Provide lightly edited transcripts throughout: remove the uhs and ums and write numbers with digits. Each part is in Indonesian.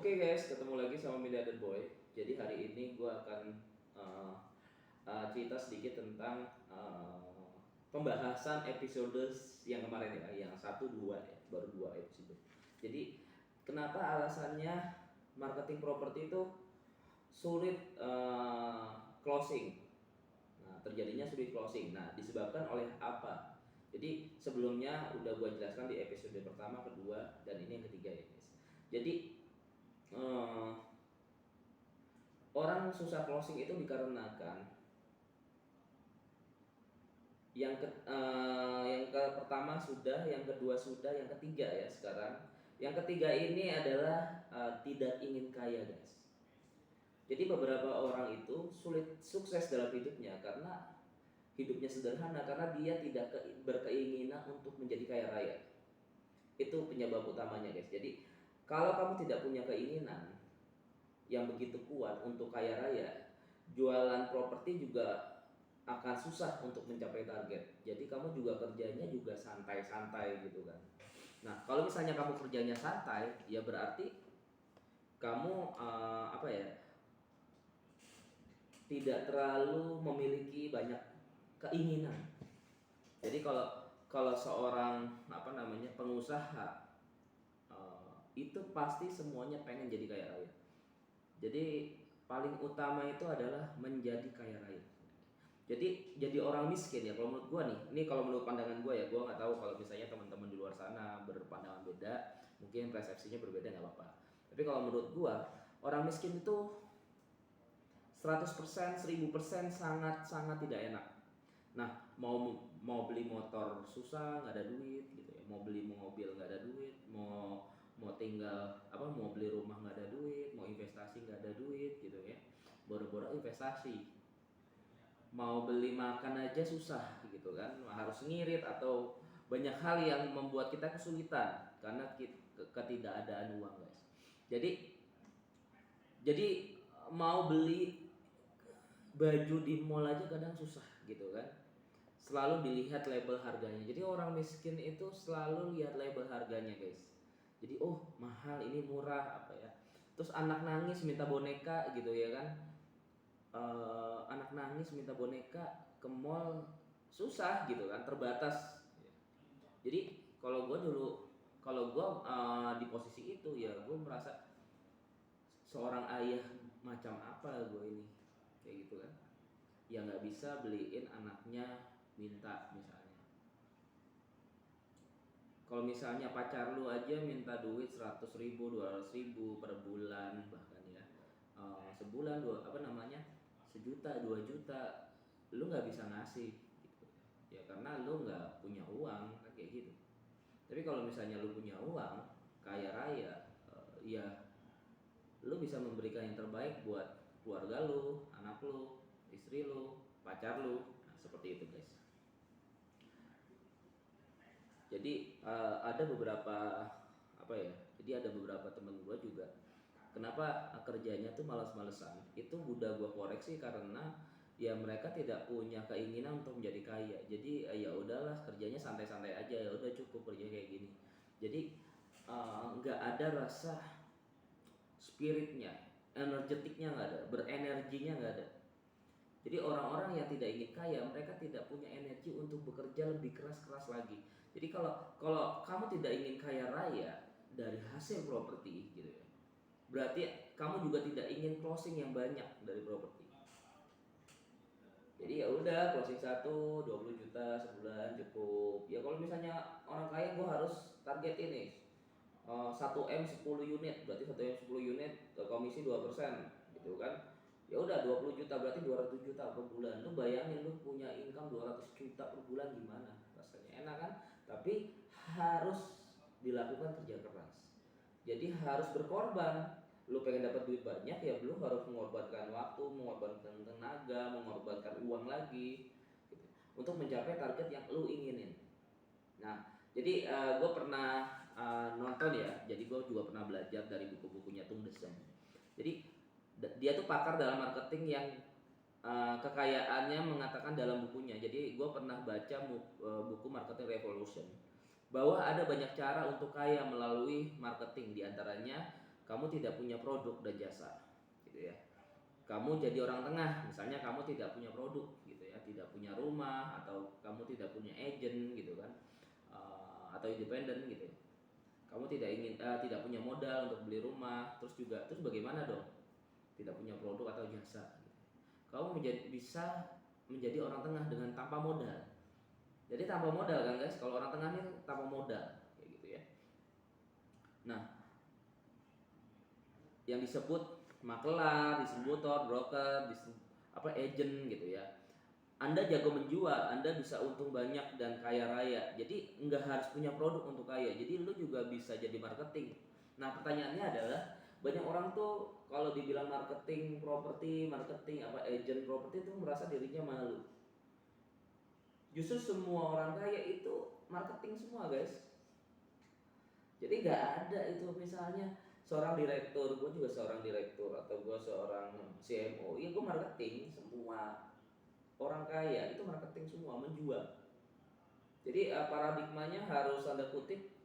Oke guys, ketemu lagi sama Milliarder Boy. Jadi hari ini gue akan uh, cerita sedikit tentang pembahasan episode yang kemarin ya, yang 1, 2 ya, baru 2 episode. Jadi kenapa alasannya marketing properti itu sulit closing? Nah, terjadinya sulit closing. Nah, disebabkan oleh apa? Jadi sebelumnya udah gue jelaskan di episode pertama, kedua, dan ini yang ketiga ya guys. Jadi orang susah closing itu dikarenakan yang pertama sudah, yang kedua sudah, yang ketiga ya sekarang. Yang ketiga ini adalah tidak ingin kaya guys. Jadi beberapa orang itu sulit sukses dalam hidupnya karena hidupnya sederhana, karena dia tidak berkeinginan untuk menjadi kaya raya. Itu penyebab utamanya guys. Jadi kalau kamu tidak punya keinginan yang begitu kuat untuk kaya raya, jualan properti juga akan susah untuk mencapai target. Jadi kamu juga kerjanya juga santai-santai gitu kan. Nah, kalau misalnya kamu kerjanya santai, ya berarti kamu tidak terlalu memiliki banyak keinginan. Jadi kalau seorang pengusaha itu pasti semuanya pengen jadi kaya raya. Jadi paling utama itu adalah menjadi kaya raya. Jadi orang miskin ya, kalau menurut gue nih, ini kalau menurut pandangan gue ya, gue nggak tahu kalau misalnya teman-teman di luar sana berpandangan beda, mungkin persepsinya berbeda, nggak apa-apa. Tapi kalau menurut gue, orang miskin itu 100%, 1000% sangat tidak enak. Nah, mau beli motor susah, nggak ada duit gitu ya, mau beli mobil nggak ada duit, mau beli rumah nggak ada duit, mau investasi nggak ada duit gitu ya, boro-boro investasi. Mau beli makan aja susah gitu kan, harus ngirit atau banyak hal yang membuat kita kesulitan karena ketidakadaan uang guys. Jadi mau beli baju di mall aja kadang susah gitu kan, selalu dilihat label harganya. Jadi orang miskin itu selalu lihat label harganya guys. Jadi oh mahal, ini murah apa ya, terus anak nangis minta boneka gitu ya kan. Anak nangis minta boneka ke mall susah gitu kan, terbatas. Jadi kalau gue di posisi itu ya, gue merasa seorang ayah macam apa gue ini, kayak gitu kan, ya nggak bisa beliin anaknya minta misalnya. Kalau misalnya pacar lu aja minta duit 100.000, 200.000 per bulan bahkan ya, sebulan sejuta, 2 juta, lu nggak bisa ngasih gitu ya, karena lu nggak punya uang kan, kayak gitu. Tapi kalau misalnya lu punya uang, kaya raya, ya lu bisa memberikan yang terbaik buat keluarga lu, anak lu, istri lu, pacar lu. Nah, seperti itu guys. Jadi ada beberapa temen gue juga, kenapa kerjanya tuh malas-malesan. Itu udah gue koreksi karena ya mereka tidak punya keinginan untuk menjadi kaya. Jadi ya udahlah, kerjanya santai-santai aja, ya udah cukup kerja kayak gini. Jadi nggak ada rasa spiritnya, energetiknya nggak ada, berenerginya nggak ada. Jadi orang-orang yang tidak ingin kaya, mereka tidak punya energi untuk bekerja lebih keras-keras lagi. Jadi kalau kamu tidak ingin kaya raya dari hasil properti gitu ya, berarti kamu juga tidak ingin closing yang banyak dari properti. Jadi ya udah, closing 20 juta sebulan cukup. Ya kalau misalnya orang kaya, gue harus target ini 1M 10 unit, berarti 1M 10 unit komisi 2% gitu kan. Ya udah 20 juta berarti 200 juta per bulan. Lu bayangin lu punya income 200 juta per bulan, gimana rasanya? Enak kan? Tapi harus dilakukan kerja keras. Jadi harus berkorban. Lu pengen dapat duit banyak ya, lu harus mengorbankan waktu, mengorbankan tenaga, mengorbankan uang lagi gitu, untuk mencapai target yang lu inginin. Nah, jadi gue pernah nonton ya, jadi gue juga pernah belajar dari buku-bukunya Tung Desem. Jadi dia tuh pakar dalam marketing yang kekayaannya mengatakan dalam bukunya. Jadi gue pernah baca buku Marketing Revolution, bahwa ada banyak cara untuk kaya melalui marketing. Diantaranya kamu tidak punya produk dan jasa, gitu ya. Kamu jadi orang tengah, misalnya kamu tidak punya produk, gitu ya, tidak punya rumah, atau kamu tidak punya agent, gitu kan, atau independen, gitu ya. Kamu tidak punya modal untuk beli rumah, terus bagaimana dong? Tidak punya produk atau jasa, gitu. Kamu bisa menjadi orang tengah dengan tanpa modal. Jadi tanpa modal kan guys, kalau orang tengah ini tanpa modal, kayak gitu ya. Nah, yang disebut makelar, distributor, broker, agent gitu ya. Anda jago menjual, Anda bisa untung banyak dan kaya raya. Jadi nggak harus punya produk untuk kaya. Jadi lu juga bisa jadi marketing. Nah pertanyaannya adalah, banyak orang tuh kalau dibilang marketing properti, marketing agent properti itu merasa dirinya malu. Justru semua orang kaya itu marketing semua guys. Jadi nggak ada itu misalnya seorang direktur, gue juga seorang direktur, atau gue seorang CMO, ya gue marketing. Semua orang kaya itu marketing semua, menjual. Jadi paradigmanya harus tanda kutip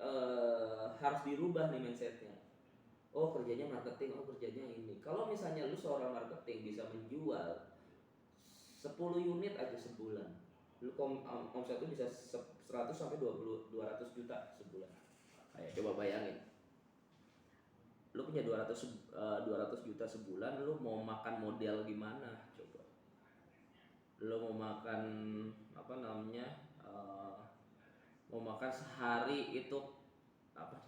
harus dirubah nih mindsetnya. Oh kerjanya marketing, oh kerjanya ini. Kalau misalnya lu seorang marketing bisa menjual 10 unit aja sebulan, lu omset itu bisa 100 sampai 200 juta sebulan. Kayak coba bayangin, lu punya 200 juta sebulan, lu mau makan model gimana coba? Lu mau makan apa namanya? Mau makan sehari itu apa?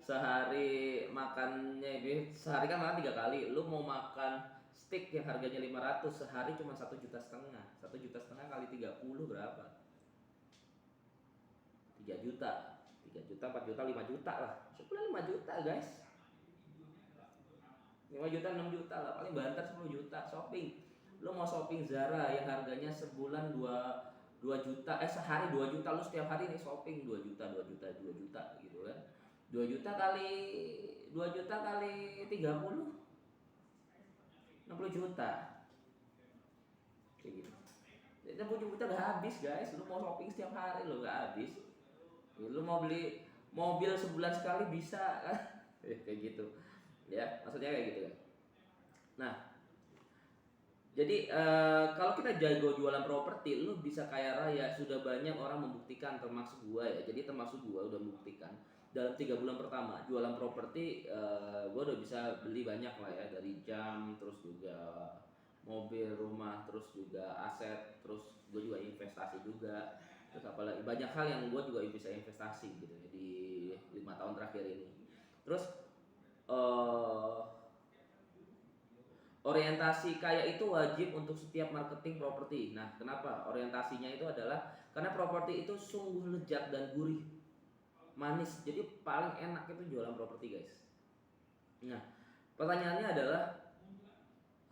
Sehari makannya sehari kan makan 3 kali. Lu mau makan steak yang harganya 500 sehari cuma 1,5 juta. 1,5 juta kali 30 berapa? 3 juta. 3 juta, 4 juta, 5 juta lah. Sebulan 5 juta guys. 5 juta, 6 juta lah. Paling banter 10 juta shopping. Lu mau shopping Zara yang harganya sebulan 2 juta, sehari 2 juta, lu setiap hari nih shopping 2 juta, 2 juta, 2 juta gitu kan. 2 juta kali 2 juta kali 30, 60 juta. Kayak gitu. Jadi 60 juta gak habis guys. Lu mau shopping setiap hari lu gak habis. Lu mau beli mobil sebulan sekali bisa kan. Kayak gitu. Ya, maksudnya kayak gitu kan. Nah, jadi kalau kita jago jualan properti, lu bisa kaya raya. Sudah banyak orang membuktikan, termasuk gua ya. Jadi termasuk gua udah membuktikan dalam 3 bulan pertama jualan properti, gua udah bisa beli banyak lah ya, dari jam, terus juga mobil, rumah, terus juga aset, terus gua juga investasi juga. Terus apalagi banyak hal yang gua juga bisa investasi gitu ya di 5 tahun terakhir ini. Terus orientasi kaya itu wajib untuk setiap marketing properti. Nah, kenapa? Orientasinya itu adalah karena properti itu sungguh lezat dan gurih, manis. Jadi paling enak itu jualan properti, guys. Nah, pertanyaannya adalah,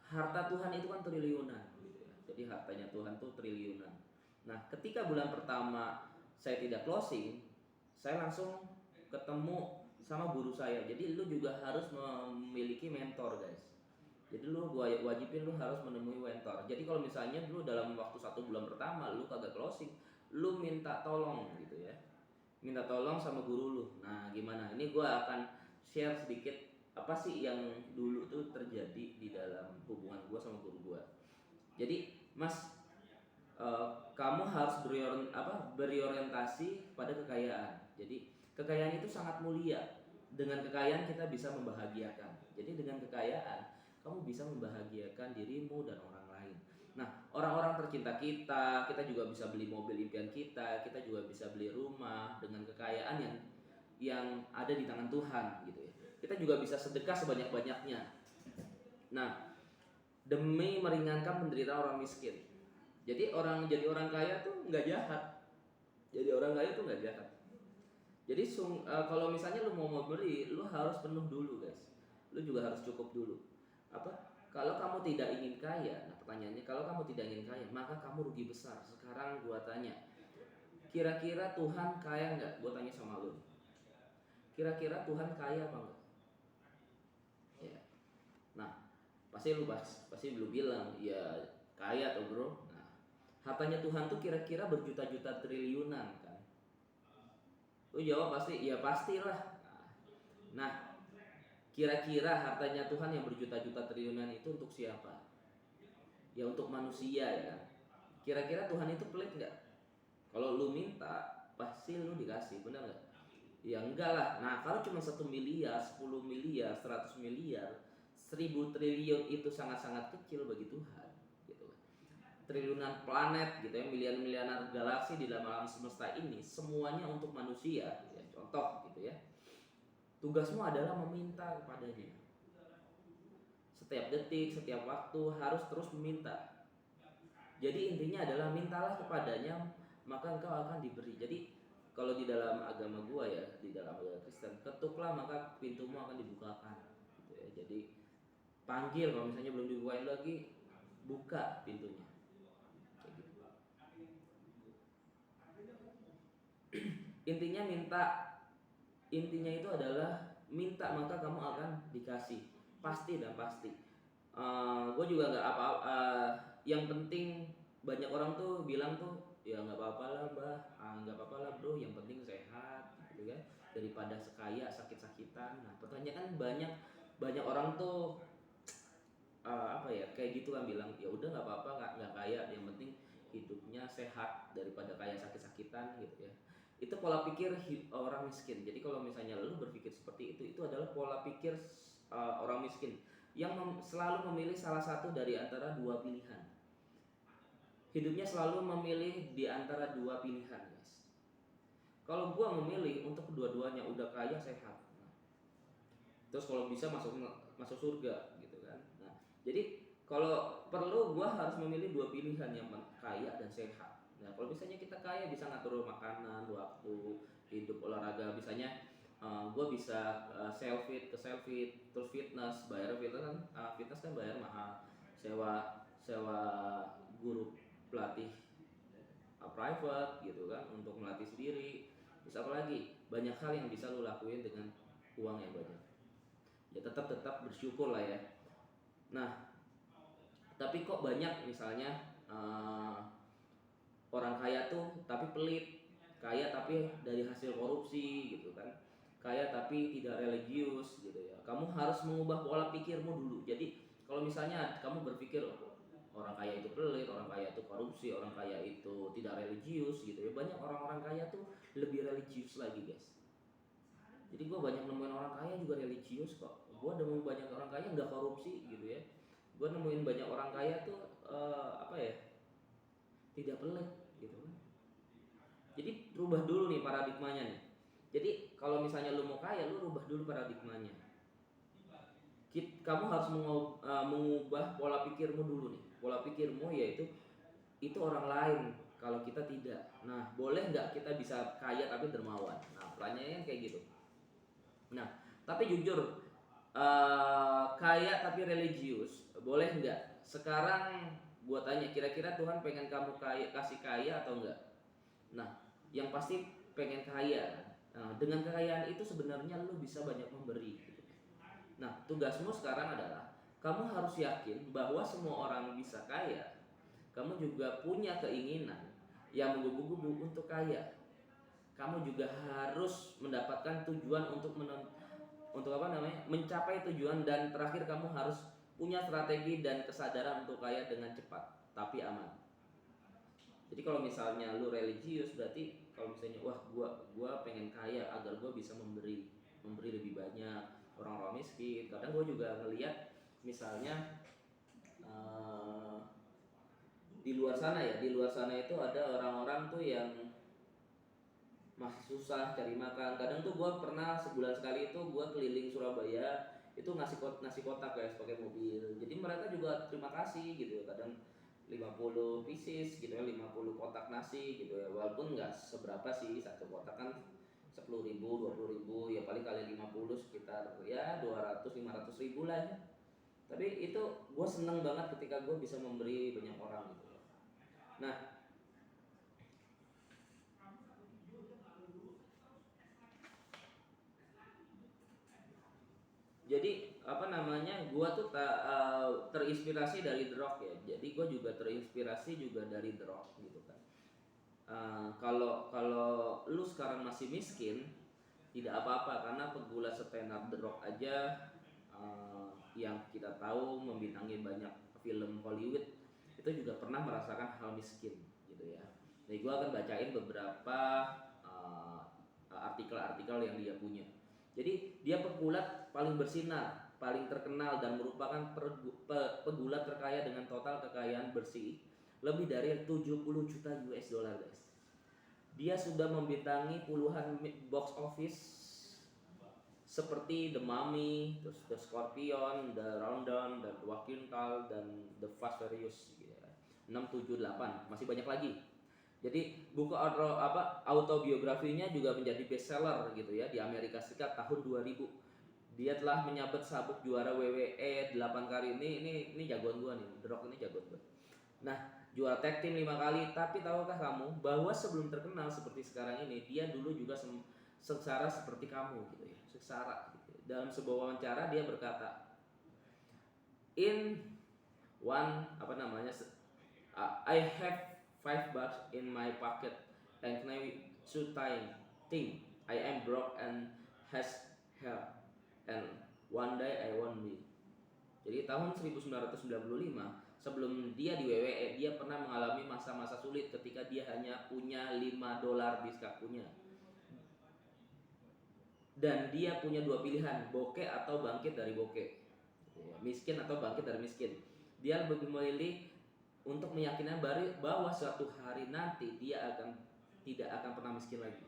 harta Tuhan itu kan triliunan. Jadi hartanya Tuhan tuh triliunan. Nah, ketika bulan pertama saya tidak closing, saya langsung ketemu sama guru saya. Jadi lu juga harus memiliki mentor, guys. Jadi lu wajibin lu harus menemui mentor. Jadi kalau misalnya lu dalam waktu 1 bulan pertama lu kagak closing, lu minta tolong gitu ya. Minta tolong sama guru lu. Nah, gimana? Ini gua akan share sedikit apa sih yang dulu tuh terjadi di dalam hubungan gua sama guru gua. Jadi, Mas, kamu harus berorientasi pada kekayaan. Jadi, kekayaan itu sangat mulia. Dengan kekayaan kita bisa membahagiakan. Jadi dengan kekayaan kamu bisa membahagiakan dirimu dan orang lain. Nah, orang-orang tercinta kita juga bisa beli mobil impian kita juga bisa beli rumah dengan kekayaan yang ada di tangan Tuhan gitu ya. Kita juga bisa sedekah sebanyak-banyaknya. Nah, demi meringankan penderitaan orang miskin. Jadi orang kaya tuh nggak jahat. Jadi orang kaya tuh nggak jahat. Jadi kalau misalnya lu mau beli, lu harus penuh dulu guys. Lu juga harus cukup dulu. Kalau kamu tidak ingin kaya, nah pertanyaannya, kalau kamu tidak ingin kaya, maka kamu rugi besar. Sekarang gua tanya, kira-kira Tuhan kaya nggak? Gua tanya sama lu. Kira-kira Tuhan kaya apa enggak? Ya. Nah, pasti lu bilang, ya kaya tuh bro. Nah, hartanya Tuhan tuh kira-kira berjuta-juta triliunan kan? Lu jawab pasti, ya pastilah. Nah, Kira-kira hartanya Tuhan yang berjuta-juta triliunan itu untuk siapa? Ya untuk manusia ya. Kira-kira Tuhan itu pelit nggak? Kalau lu minta pasti lu dikasih, benar nggak? Ya enggak lah. Nah kalau cuma 1 miliar, 10 miliar, 100 miliar, 1000 triliun itu sangat-sangat kecil bagi Tuhan, gitu. Triliunan planet gitu ya, miliar-miliaran galaksi di dalam alam semesta ini semuanya untuk manusia ya, contoh gitu ya. Tugasmu adalah meminta kepadanya. Setiap detik, setiap waktu harus terus meminta. Jadi intinya adalah mintalah kepadanya maka engkau akan diberi. Jadi kalau di dalam agama gua ya, di dalam agama Kristen, ketuklah maka pintumu akan dibukakan gitu ya. Jadi panggil, kalau misalnya belum dibukain lagi, buka pintunya. Kayak gitu. Intinya minta, intinya itu adalah minta maka kamu akan dikasih, pasti dan pasti. Gue juga nggak apa-apa. Yang penting banyak orang tuh bilang tuh ya nggak apa-apa lah mbah, nggak apa-apa lah bro, yang penting sehat gitu kan, daripada sekaya sakit-sakitan. Nah pertanyaan banyak orang tuh apa ya kayak gitu kan, bilang ya udah nggak apa-apa, nggak kaya, yang penting hidupnya sehat daripada kaya sakit-sakitan gitu ya. Itu pola pikir orang miskin. Jadi kalau misalnya lu berpikir seperti itu adalah pola pikir orang miskin yang selalu memilih salah satu dari antara dua pilihan. Hidupnya selalu memilih di antara dua pilihan, guys. Kalau gua memilih untuk kedua-duanya, udah kaya sehat, terus kalau bisa masuk surga gitu kan. Nah jadi kalau perlu gua harus memilih dua pilihan, yang kaya dan sehat. Nah kalau misalnya kita kaya bisa ngatur makanan, waktu, hidup, olahraga, misalnya gue bisa self fit ke self fit, terus fitness, bayar fitness kan, fitness kan bayar mahal, sewa guru pelatih private gitu kan untuk melatih sendiri. Terus apa lagi, banyak hal yang bisa lo lakuin dengan uang yang banyak. Ya tetap bersyukur lah ya. Nah tapi kok banyak misalnya orang kaya tuh tapi pelit, kaya tapi dari hasil korupsi gitu kan, kaya tapi tidak religius gitu ya. Kamu harus mengubah pola pikirmu dulu. Jadi kalau misalnya kamu berpikir orang kaya itu pelit, orang kaya itu korupsi, orang kaya itu tidak religius gitu ya, banyak orang-orang kaya tuh lebih religius lagi, guys. Jadi gue banyak nemuin orang kaya juga religius kok. Gue nemuin banyak orang kaya nggak korupsi gitu ya. Gue nemuin banyak orang kaya tuh apa ya, tidak pelit gitu kan. Jadi rubah dulu nih paradigmanya nih. Jadi kalau misalnya lu mau kaya, lu rubah dulu paradigmanya. Kamu harus mengubah pola pikirmu dulu nih. Pola pikirmu yaitu itu orang lain, kalau kita tidak. Nah boleh nggak kita bisa kaya tapi dermawan? Nah pertanyaannya kayak gitu. Nah tapi jujur, kaya tapi religius boleh nggak? Sekarang gua tanya, kira-kira Tuhan pengen kamu kasih kaya atau enggak? Nah yang pasti pengen kaya. Nah, dengan kekayaan itu sebenarnya lu bisa banyak memberi gitu. Nah tugasmu sekarang adalah kamu harus yakin bahwa semua orang bisa kaya. Kamu juga punya keinginan yang menggebu-gebu untuk kaya. Kamu juga harus mendapatkan tujuan untuk mencapai tujuan, dan terakhir kamu harus punya strategi dan kesadaran untuk kaya dengan cepat tapi aman. Jadi kalau misalnya lu religius, berarti kalau misalnya wah gua pengen kaya agar gua bisa memberi lebih banyak orang-orang miskin. Kadang gua juga ngelihat misalnya di luar sana itu ada orang-orang tuh yang masih susah cari makan. Kadang tuh gue pernah sebulan sekali itu gue keliling Surabaya, itu nasi kotak guys pakai mobil. Jadi mereka juga terima kasih gitu ya. Kadang 50 pieces gitu ya, 50 kotak nasi gitu ya. Walaupun nggak seberapa sih, satu kotak kan 10.000, 20.000, ya paling kali 50 sekitar ya 200-500 ribu lah ya. Tapi itu gue seneng banget ketika gue bisa memberi banyak orang gitu. Nah jadi apa namanya, gua tuh terinspirasi dari The Rock ya. Jadi gua juga terinspirasi juga dari The Rock gitu kan. Kalau lu sekarang masih miskin tidak apa-apa, karena pegulat stand up The Rock aja yang kita tahu membintangi banyak film Hollywood itu juga pernah merasakan hal miskin gitu ya. Jadi gue akan bacain beberapa artikel-artikel yang dia punya. Jadi dia pegulat paling bersinar, paling terkenal dan merupakan pegulat terkaya dengan total kekayaan bersih lebih dari 70 juta US dollar guys. Dia sudah membintangi puluhan box office seperti The Mummy, terus The Scorpion, The Rundown, dan Joaquin Tal, dan The Fast Furious gitu ya. 6, 7, 8, masih banyak lagi. Jadi buku autobiografinya juga menjadi bestseller gitu ya di Amerika Serikat tahun 2000. Dia telah menyabet sabuk juara WWE 8 kali. Ini jagoan gua nih, The Rock ini jagoan gua. Nah, juara tag team 5 kali. Tapi tahukah kamu bahwa sebelum terkenal seperti sekarang ini, dia dulu juga sengsara seperti kamu gitu ya, sengsara gitu. Dalam sebuah wawancara dia berkata, in one I have $5 in my pocket and now should think I am broke and has help and one day I won't be. Jadi tahun 1995 sebelum dia di WWE, dia pernah mengalami masa-masa sulit ketika dia hanya punya $5 di sakunya. Dan dia punya dua pilihan, bokeh atau bangkit dari bokeh, miskin atau bangkit dari miskin. Dia lebih memilih untuk meyakinkan bahwa suatu hari nanti dia tidak akan pernah miskin lagi,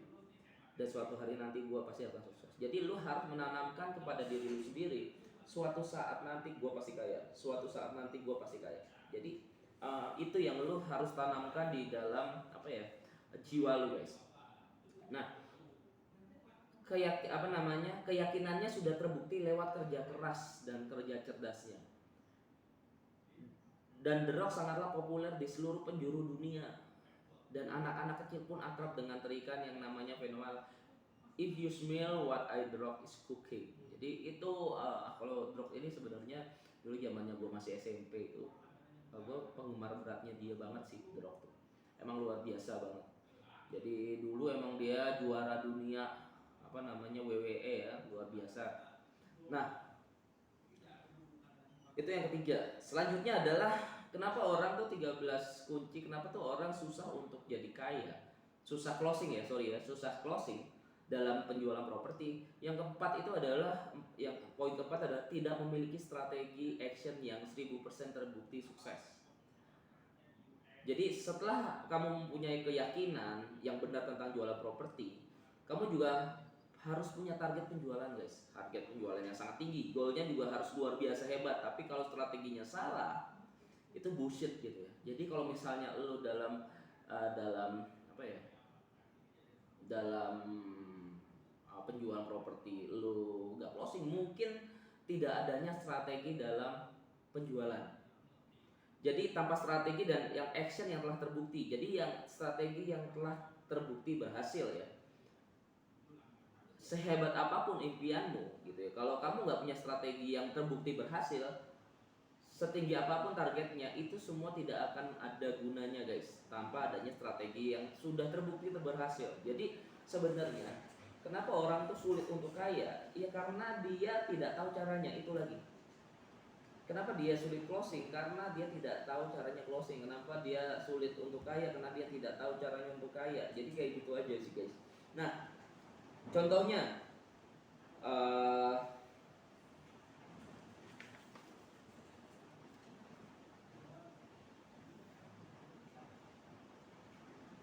dan suatu hari nanti gua pasti akan sukses. Jadi lu harus menanamkan kepada diri lu sendiri, suatu saat nanti gua pasti kaya, suatu saat nanti gua pasti kaya. Jadi itu yang lu harus tanamkan di dalam jiwa lu guys. Nah, keyakinannya sudah terbukti lewat kerja keras dan kerja cerdasnya. Dan The Rock sangatlah populer di seluruh penjuru dunia. Dan anak-anak kecil pun akrab dengan terikan yang namanya fenomenal "If you smell what The Rock is cooking". Jadi itu kalau The Rock ini sebenarnya dulu zamannya gue masih SMP itu, gue penggemar beratnya dia banget sih, The Rock tuh. Emang luar biasa banget. Jadi dulu emang dia juara dunia WWE ya, luar biasa. Nah, itu yang ketiga. Selanjutnya adalah kenapa orang tuh 13 kunci, kenapa tuh orang susah untuk jadi kaya, susah closing dalam penjualan properti. Yang keempat itu adalah, poin keempat adalah tidak memiliki strategi action yang 1000% terbukti sukses. Jadi setelah kamu mempunyai keyakinan yang benar tentang jualan properti, kamu juga harus punya target penjualan guys. Target penjualan yang sangat tinggi, goalnya juga harus luar biasa hebat. Tapi kalau strateginya salah, itu bullshit gitu ya. Jadi kalau misalnya lo dalam penjualan properti lo nggak closing, mungkin tidak adanya strategi dalam penjualan. Jadi tanpa strategi dan yang action yang telah terbukti. Jadi yang strategi yang telah terbukti berhasil ya, sehebat apapun impianmu gitu ya, kalau kamu nggak punya strategi yang terbukti berhasil, setinggi apapun targetnya, itu semua tidak akan ada gunanya guys, tanpa adanya strategi yang sudah terbukti berhasil. Jadi sebenarnya kenapa orang tuh sulit untuk kaya, ya karena dia tidak tahu caranya. Itu lagi, kenapa dia sulit closing, karena dia tidak tahu caranya closing. Kenapa dia sulit untuk kaya, karena dia tidak tahu caranya untuk kaya. Jadi kayak gitu aja sih guys. Nah, contohnya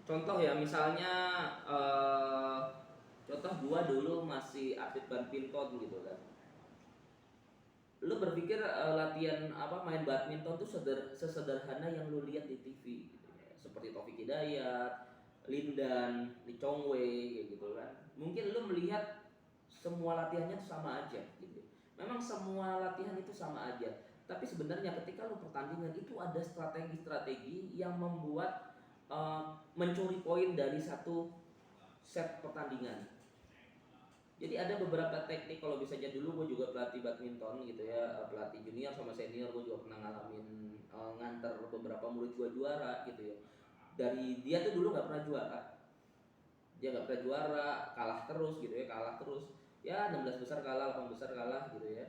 contoh ya, misalnya contoh gua dulu masih atlet badminton gitu kan. Lu berpikir latihan main badminton tuh sesederhana yang lu lihat di TV gitu ya. Seperti Taufik Hidayat, Lindan, Lee Chong Wei kayak gitu kan. Mungkin lu melihat semua latihannya tuh sama aja gitu. Memang semua latihan itu sama aja. Tapi sebenarnya ketika lu pertandingan itu ada strategi-strategi yang membuat mencuri poin dari satu set pertandingan. Jadi ada beberapa teknik. Kalau misalnya dulu gue juga pelatih badminton gitu ya, pelatih junior sama senior, gue juga pernah ngalamin nganter beberapa murid gue juara gitu ya. Dari dia tuh dulu nggak pernah juara, kalah terus gitu ya, 16 besar kalah, 8 besar kalah gitu ya.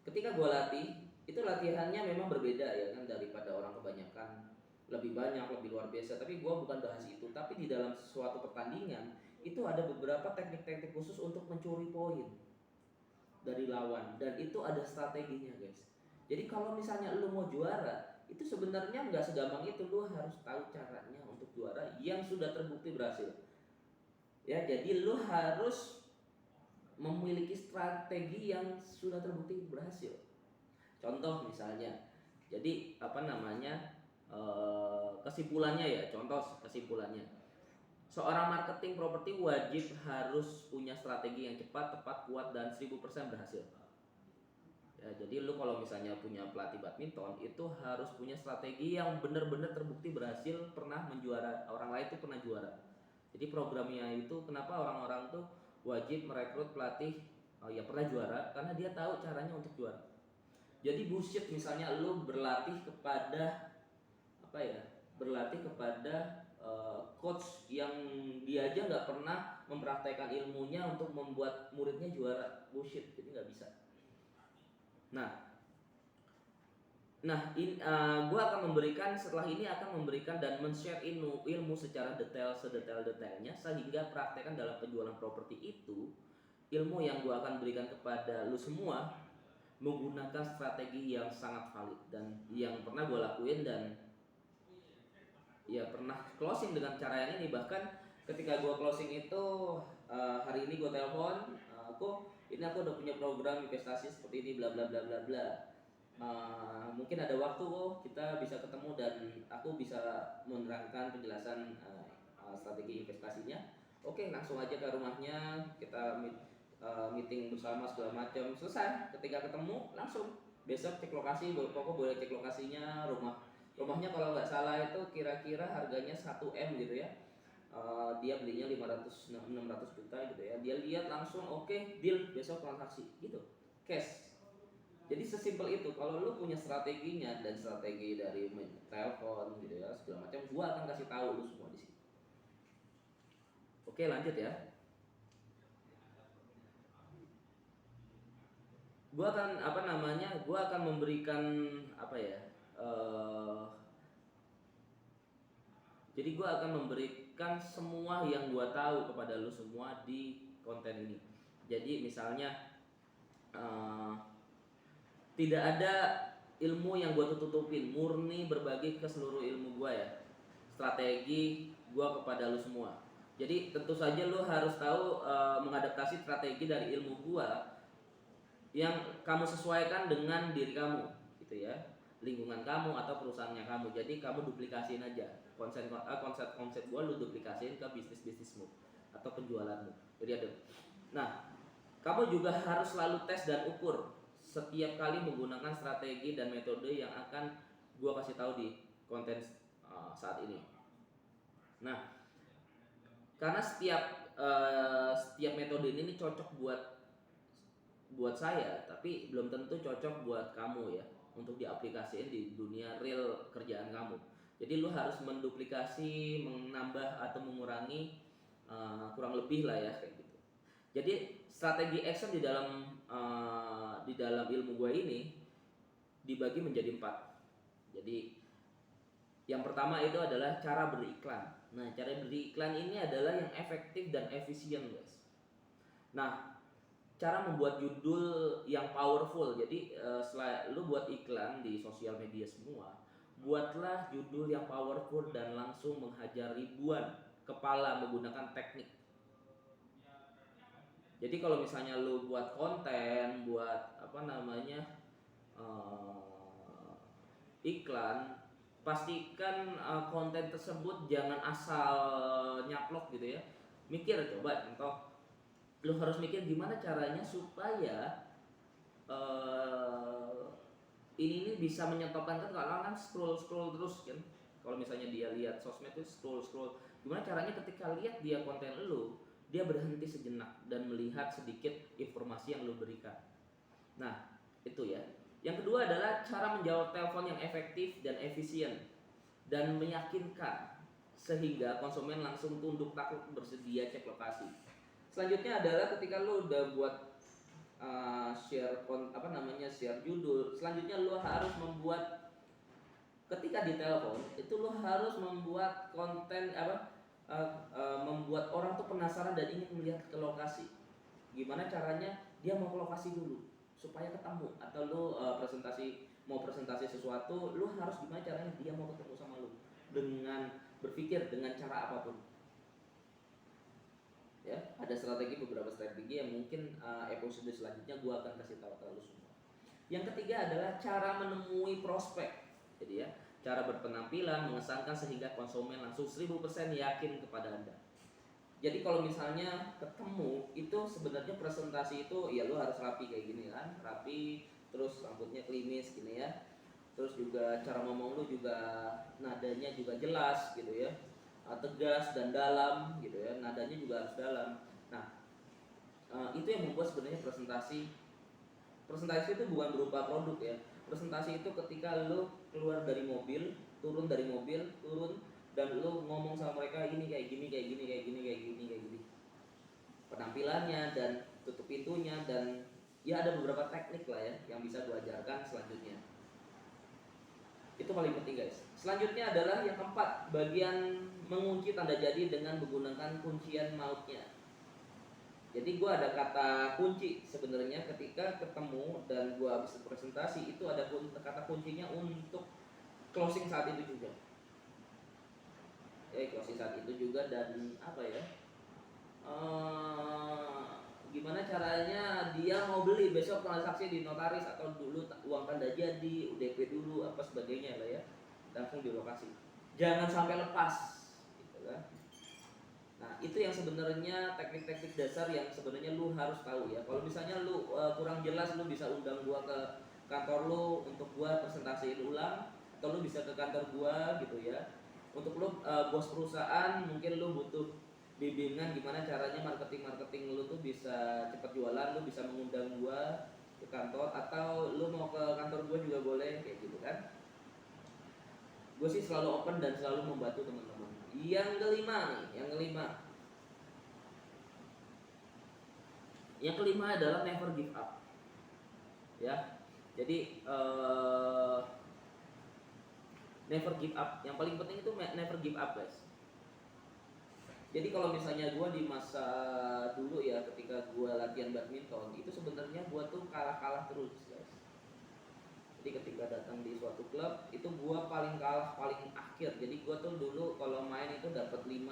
Ketika gue latih, itu latihannya memang berbeda ya kan daripada orang kebanyakan, lebih banyak, lebih luar biasa. Tapi gue bukan bahas itu. Tapi di dalam suatu pertandingan itu ada beberapa teknik-teknik khusus untuk mencuri poin dari lawan, dan itu ada strateginya guys. Jadi kalau misalnya lu mau juara, itu sebenarnya nggak segampang itu. Lu harus tahu caranya untuk juara yang sudah terbukti berhasil. Ya, jadi lu harus memiliki strategi yang sudah terbukti berhasil. Contoh misalnya, jadi apa namanya, kesimpulannya ya, contoh kesimpulannya, seorang marketing properti wajib harus punya strategi yang cepat, tepat, kuat, dan 1000% berhasil. Ya, jadi lu kalau misalnya punya pelatih badminton, itu harus punya strategi yang benar-benar terbukti berhasil, pernah menjuara, orang lain tuh pernah juara. Jadi programnya itu kenapa orang-orang tuh wajib merekrut pelatih yang pernah juara, karena dia tahu caranya untuk juara. Jadi bullshit misalnya lu berlatih kepada apa ya, berlatih kepada coach yang dia aja nggak pernah mempraktekkan ilmunya untuk membuat muridnya juara, bullshit, jadi nggak bisa. Gue akan memberikan, setelah ini akan memberikan dan men-share ilmu secara detail, sedetail-detailnya, sehingga praktekan dalam penjualan properti itu. Ilmu yang gue akan berikan kepada lu semua menggunakan strategi yang sangat valid dan yang pernah gue lakuin, dan ya pernah closing dengan cara yang ini. Bahkan ketika gue closing itu, hari ini gue telepon, aku udah punya program investasi seperti ini, bla bla bla bla bla. Mungkin ada waktu kita bisa ketemu dan aku bisa menerangkan penjelasan strategi investasinya. Oke, langsung aja ke rumahnya, kita meeting bersama segala macam, selesai. Ketika ketemu langsung besok cek lokasi, pokok boleh cek lokasinya, rumahnya kalau nggak salah itu kira-kira harganya 1M gitu ya. Dia belinya 500-600 juta gitu ya. Dia lihat langsung, oke, deal, besok transaksi gitu, cash. Jadi sesimpel itu. Kalau lu punya strateginya dan strategi dari telepon gitu ya segala macam, gua akan kasih tahu lu semua di sini. Oke, lanjut ya. Gua akan memberikan apa ya? Jadi gue akan memberikan semua yang gue tahu kepada lu semua di konten ini. Jadi misalnya tidak ada ilmu yang gue tutupin, murni berbagi ke seluruh ilmu gue ya, strategi gue kepada lu semua. Jadi tentu saja lu harus tahu mengadaptasi strategi dari ilmu gue yang kamu sesuaikan dengan diri kamu gitu ya, lingkungan kamu atau perusahaannya kamu. Jadi kamu duplikasiin aja konsep gue, lu duplikasiin ke bisnismu atau penjualanmu. Jadi ada. Nah, kamu juga harus selalu tes dan ukur setiap kali menggunakan strategi dan metode yang akan gue kasih tahu di konten saat ini. Nah, karena setiap metode ini cocok buat saya, tapi belum tentu cocok buat kamu ya untuk diaplikasiin di dunia real kerjaan kamu. Jadi lu harus menduplikasi, menambah atau mengurangi kurang lebih lah ya kayak gitu. Jadi strategi action di dalam ilmu gue ini dibagi menjadi 4. Jadi yang pertama itu adalah cara beriklan. Nah, cara beriklan ini adalah yang efektif dan efisien guys. Nah, cara membuat judul yang powerful. Jadi setelah lu buat iklan di sosial media semua, buatlah judul yang powerful dan langsung menghajar ribuan kepala menggunakan teknik. Jadi kalau misalnya lu buat konten, buat iklan, pastikan konten tersebut jangan asal nyaplok gitu ya. Mikir, coba contoh, lu harus mikir gimana caranya supaya ini bisa menyetopkan, kan kalau kan scroll terus kan. Kalau misalnya dia lihat sosmed itu scroll, gimana caranya ketika lihat dia konten lu, dia berhenti sejenak dan melihat sedikit informasi yang lu berikan. Nah, itu ya. Yang kedua adalah cara menjawab telepon yang efektif dan efisien dan meyakinkan sehingga konsumen langsung tunduk takut bersedia cek lokasi. Selanjutnya adalah ketika lu udah buat share judul. Selanjutnya lu harus membuat, ketika di telepon itu lu harus membuat konten membuat orang tuh penasaran dan ingin melihat ke lokasi. Gimana caranya dia mau ke lokasi dulu supaya ketemu, atau lu mau presentasi sesuatu, lu harus gimana caranya dia mau ketemu sama lu dengan berpikir dengan cara apapun. Ya, ada beberapa strategi yang mungkin episode selanjutnya gua akan kasih tahu ke lu semua. Yang ketiga adalah cara menemui prospek. Jadi ya, cara berpenampilan mengesankan sehingga konsumen langsung 1000% yakin kepada Anda. Jadi kalau misalnya ketemu itu sebenarnya presentasi itu ya lu harus rapi kayak gini kan, rapi, terus rambutnya klimis gini ya. Terus juga cara ngomong lu juga nadanya juga jelas gitu ya. Tegas dan dalam gitu ya, nadanya juga harus dalam. Nah, itu yang membuat sebenarnya presentasi itu bukan berupa produk ya. Presentasi itu ketika lu keluar dari mobil, turun dan lu ngomong sama mereka ini kayak gini penampilannya dan tutup pintunya, dan ya ada beberapa teknik lah ya yang bisa gua ajarkan selanjutnya. Itu paling penting guys. Selanjutnya adalah yang keempat, bagian mengunci tanda jadi dengan menggunakan kuncian mautnya. Jadi gue ada kata kunci sebenarnya ketika ketemu dan gue habis presentasi, itu ada kata kuncinya untuk closing saat itu juga. Closing saat itu juga, dan apa ya? Gimana caranya dia mau beli besok transaksi di notaris atau dulu uang tanda jadi, UDP dulu apa sebagainya lah ya, langsung di lokasi. Jangan sampai lepas, gitu kan. Nah, itu yang sebenarnya teknik-teknik dasar yang sebenarnya lu harus tahu ya. Kalau misalnya lu kurang jelas, lu bisa undang gua ke kantor lu untuk gua presentasiin ulang, atau lu bisa ke kantor gua gitu ya. Untuk lu bos perusahaan, mungkin lu butuh bimbingan gimana caranya marketing lu tuh bisa cepat jualan, lu bisa mengundang gua ke kantor, atau lu mau ke kantor gua juga boleh kayak gitu kan. Gue sih selalu open dan selalu membantu teman-teman. Yang kelima adalah never give up. Ya, jadi never give up. Yang paling penting itu never give up guys. Jadi kalau misalnya gue di masa dulu ya, ketika gue latihan badminton, itu sebenarnya gue tuh kalah terus guys. Jadi ketika datang di suatu klub itu gue paling akhir. Jadi gue tuh dulu kalau main itu dapat 5,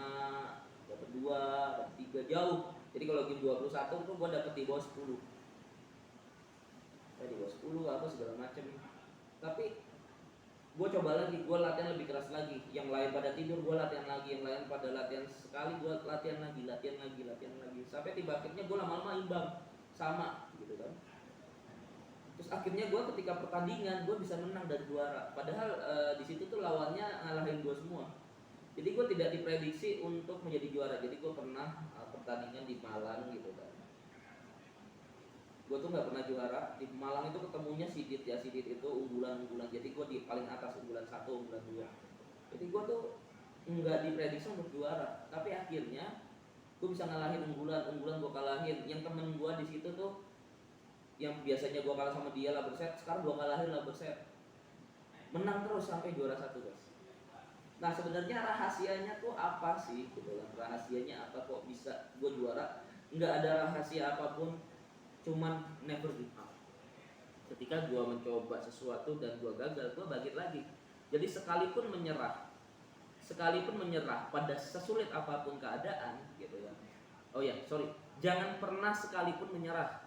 dapat 2, dapat 3 jauh. Jadi kalau game 21 tuh gue dapat di bawah 10. Di bawah 10 apa segala macem. Tapi gue coba lagi, gue latihan lebih keras lagi. Yang lain pada tidur, gue latihan lagi. Yang lain pada latihan sekali, gue latihan lagi. Sampai tiba akhirnya gue lama-lama imbang sama gitu kan. Terus akhirnya gue ketika pertandingan gue bisa menang dan juara. Padahal di situ tuh lawannya ngalahin gue semua. Jadi gue tidak diprediksi untuk menjadi juara. Jadi gue pernah pertandingan di Malang gitu kan. Gue tuh nggak pernah juara di Malang. Itu ketemunya Sidit itu unggulan. Jadi gue di paling atas, unggulan 1, unggulan 2. Jadi gue tuh nggak diprediksi untuk juara. Tapi akhirnya gue bisa ngalahin unggulan gue kalahin. Yang temen gue di situ tuh yang biasanya gue kalah sama dia lah berset, sekarang gue kalahin lah berset, menang terus sampai juara 1 guys. Nah sebenarnya rahasianya tuh apa sih gitu kan? Rahasianya apa kok bisa gue juara? Nggak ada rahasia apapun, cuman never give up. Ketika gue mencoba sesuatu dan gue gagal, gue bangkit lagi. Jadi sekalipun menyerah pada sesulit apapun keadaan gitu ya. Jangan pernah sekalipun menyerah.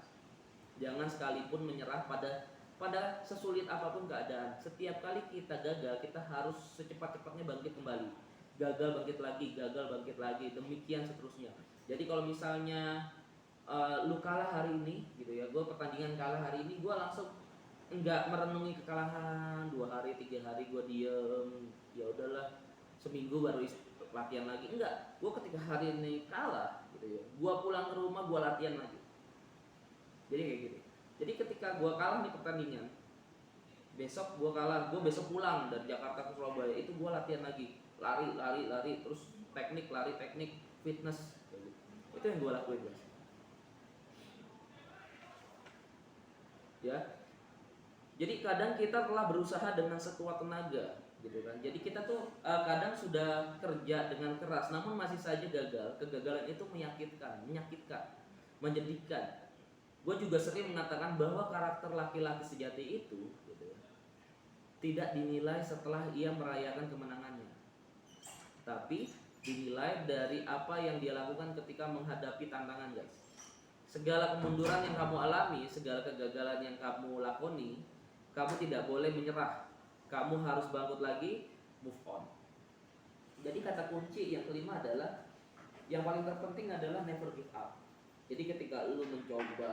Jangan sekalipun menyerah pada sesulit apapun keadaan. Setiap kali kita gagal, kita harus secepat-cepatnya bangkit kembali. Gagal bangkit lagi, demikian seterusnya. Jadi kalau misalnya lu kalah hari ini gitu ya, gue pertandingan kalah hari ini, gue langsung enggak merenungi kekalahan 2 hari 3 hari gue diem, ya udahlah seminggu baru latihan lagi. Enggak, gue ketika hari ini kalah gitu ya, gue pulang ke rumah gue latihan lagi. Jadi kayak gitu. Jadi ketika gue kalah di pertandingan, besok gue kalah, gue besok pulang dari Jakarta ke Surabaya, itu gue latihan lagi, lari, terus teknik, fitness, itu yang gue lakuin guys. ya. Jadi kadang kita telah berusaha dengan sekuat tenaga, gitu kan. Jadi kita tuh kadang sudah kerja dengan keras, namun masih saja gagal. Kegagalan itu menyakitkan, menyedihkan. Gue juga sering mengatakan bahwa karakter laki-laki sejati itu, gitu ya, tidak dinilai setelah ia merayakan kemenangannya, tapi dinilai dari apa yang dia lakukan ketika menghadapi tantangan, guys. Segala kemunduran yang kamu alami, segala kegagalan yang kamu lakoni, kamu tidak boleh menyerah. Kamu harus bangkit lagi, move on. Jadi kata kunci yang kelima adalah, yang paling terpenting adalah never give up. Jadi ketika lu mencoba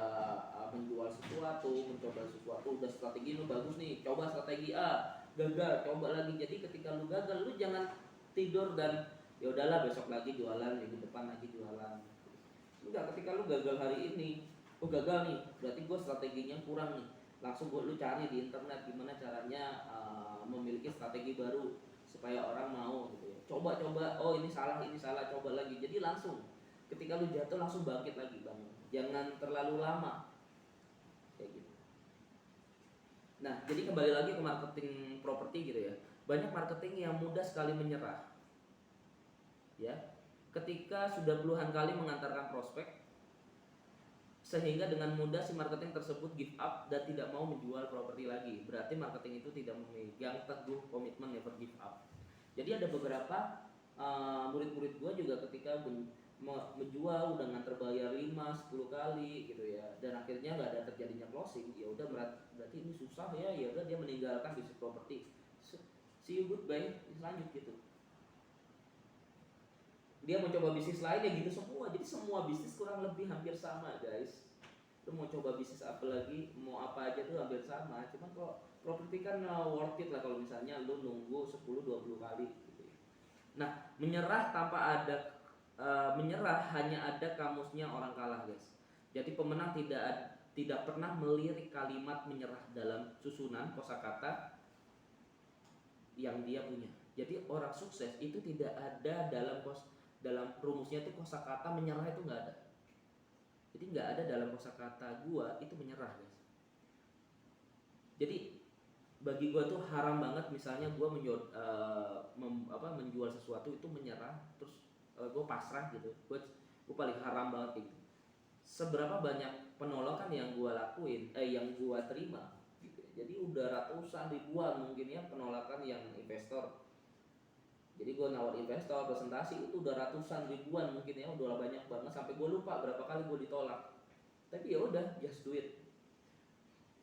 menjual sesuatu, udah strategi lu bagus nih, coba strategi A, gagal, coba lagi. Jadi ketika lu gagal, lu jangan tidur dan ya udahlah besok lagi jualan, minggu depan lagi jualan. Enggak, ketika lu gagal hari ini, oh gagal nih, berarti gue strateginya kurang nih. Langsung lu cari di internet gimana caranya memiliki strategi baru supaya orang mau gitu ya. Coba-coba, oh ini salah, coba lagi. Jadi langsung ketika lu jatuh langsung bangkit lagi, bangun. Jangan terlalu lama. Kayak gitu. Nah, jadi kembali lagi ke marketing properti gitu ya. Banyak marketing yang mudah sekali menyerah. Ya. Ketika sudah puluhan kali mengantarkan prospek, sehingga dengan mudah si marketing tersebut give up dan tidak mau menjual properti lagi. Berarti marketing itu tidak memegang teguh komitmen never give up. Jadi ada beberapa murid-murid gue juga ketika menjual udah nganter bayar 5-10 kali gitu ya, dan akhirnya nggak ada terjadinya closing, ya udah berarti ini susah ya, ya udah dia meninggalkan bisnis properti. See you goodbye, lanjut gitu. Dia mau coba bisnis lain ya gitu semua. Jadi semua bisnis kurang lebih hampir sama, guys. Lu mau coba bisnis apa lagi, mau apa aja tuh hampir sama. Cuman kalau properti kan worth it lah kalau misalnya lu nunggu 10-20 kali gitu. Nah, menyerah tanpa ada menyerah hanya ada kamusnya orang kalah, guys. Jadi pemenang tidak pernah melirik kalimat menyerah dalam susunan kosakata yang dia punya. Jadi orang sukses itu tidak ada dalam rumusnya itu kosakata menyerah itu nggak ada. Jadi nggak ada dalam kosakata gua itu menyerah, guys. Jadi bagi gua tuh haram banget misalnya gua menjual sesuatu itu menyerah terus gua pasrah gitu. Gua paling haram banget gitu. Seberapa banyak penolakan yang gua lakuin, yang gua terima gitu. Jadi udah ratusan ribuan mungkin ya penolakan yang investor. Jadi gue nawar investor presentasi itu udah ratusan ribuan mungkin ya, udah banyak banget sampai gue lupa berapa kali gue ditolak. Tapi ya udah, just do it.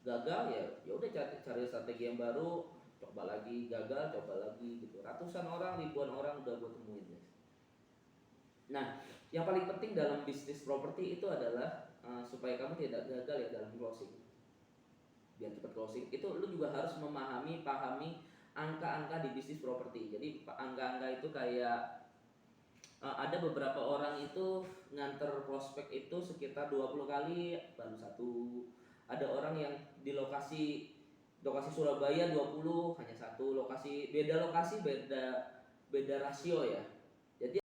Gagal ya udah cari strategi yang baru, coba lagi, gagal coba lagi gitu. Ratusan orang, ribuan orang udah gue temuin, guys. Nah, yang paling penting dalam bisnis properti itu adalah supaya kamu tidak gagal ya dalam closing. Biar cepat closing, itu lu juga harus pahami angka-angka di bisnis properti. Jadi angka-angka itu kayak ada beberapa orang itu nganter prospek itu sekitar 20 kali baru satu. Ada orang yang di lokasi Surabaya 20 hanya satu, beda lokasi beda rasio ya. Jadi